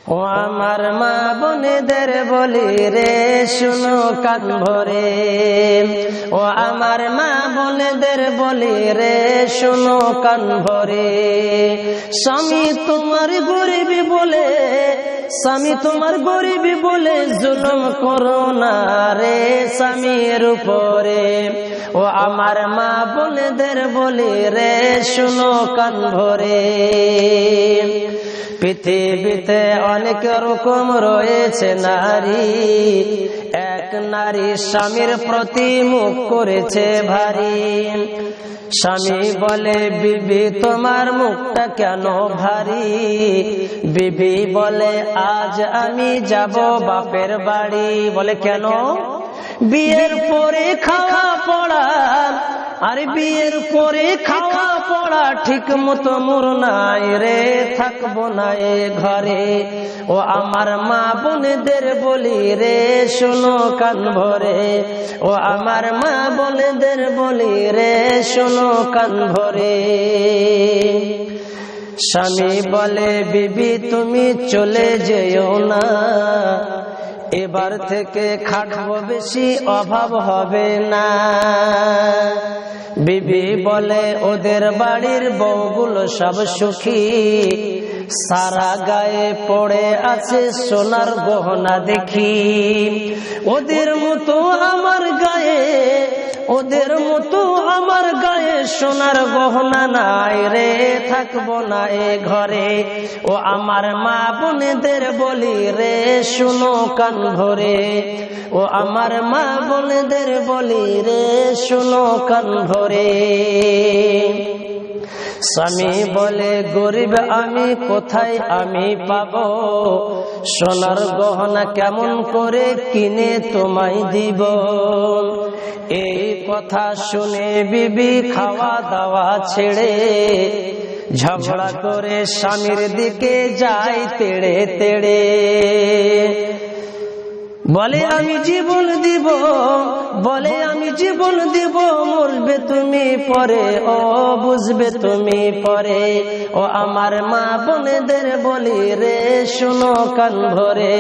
ও আমার মা বোনেদের বলি রে শুনো কান ভরে, ও আমার মা বোনেদের বলি রে শুনো কান ভরে। স্বামী তোমার গরিবী বলে, স্বামী তোমার গরিবী বলে জুলুম করো না রে স্বামীর উপরে। ও আমার মা বোনেদের বলি রে শুনো কান ভরে। পৃথিবীতে অনেক রকম রয়েছে নারী, এক নারী স্বামীর প্রতি মুখ করেছে ভারী। স্বামী বলে বিবি তোমার মুখটা কেন ভারী, বিবি বলে আজ আমি যাব বাপের বাড়ি। বলে কেন? বিয়ের পরে খাওয়া পড়া, আরে বিয়ের পরে খাওয়া পড়া ঠিক মতো মোর নাই রে, থাকবো না এ ঘরে। ও আমার মা বোনেদের বলি রে শোনো কান ভরে, ও আমার মা বোনেদের বলি রে শোনো কান ভরে। স্বামী বলে বিবি তুমি চলে যেও না, এবার থেকে খাটবো বেশি অভাব হবে না। বিবি বলে ওদের বাড়ির বউগুলো সব সুখী, সারা গায়ে পড়ে আছে সোনার গহনা দেখি। ওদের মতো আমার গায়ে, ওদের মতো আমার গায়ে সোনার গহনা নাই রে, থাকবো না এ ঘরে। ও আমার মা বোনেদের বলি রে শুনো কান ভরে, ও আমার মা বোনেদের বলি রে শুনো কান ভরে। স্বামী বলে গরিব আমি কোথায় আমি পাবো, সোনার গহনা কেমন করে কিনে তোমায় দিব। এই কথা শুনে বিবি খাওয়া দাওয়া ছেড়ে ঝগড়া করে স্বামীর দিকে যায় তেড়ে তেড়ে। বলে আমি জীবন দিব, বলে আমি জীবন দিব, মরবে তুমি পরে, ও বুঝবে তুমি পরে। ও আমার মা বোনেদের বলি রে শুনো কান ভরে,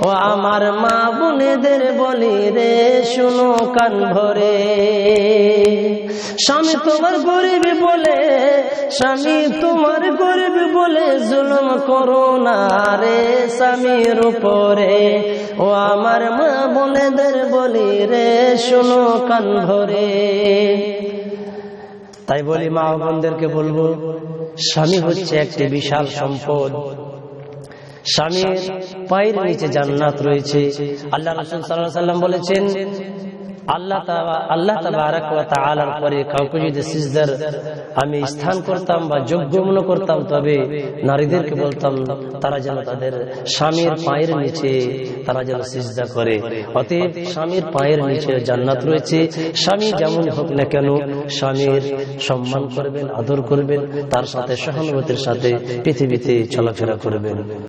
ও আমার মা বোনেদের বলি রে শুনো কান ভরে। স্বামী তোমার গরিব বলে, স্বামী তোমার গরিব বলে জুলুম করো না রে স্বামীর উপরে। ও আমার মা বোনেদের বলি রে শুনো কান ভরে। তাই বলি মা বোনদেরকে বলবো, স্বামী হচ্ছে একটি বিশাল সম্পদ। স্বামীর পায়ের নিচে জান্নাত রয়েছে। আল্লাহ রাসূল সাল্লাল্লাহু আলাইহি ওয়াসাল্লাম বলেছেন, আল্লাহ তাবারক ওয়া তাআলার পরে কাউকে যদি সিজদার আমি স্থান করতাম বা যোগ্য মনে করতাম, তবে নারীদেরকে বলতাম তারা যেন তাদের স্বামীর পায়ের নিচে তারা যেন সিজদা করে। অতএব স্বামীর পায়ের নিচে জান্নাত রয়েছে। স্বামী যেমন হোক না কেন স্বামীর সম্মান করবেন, আদর করবেন, তার সাথে সহানুভূতির সাথে পৃথিবীতে চলাফেরা করবেন।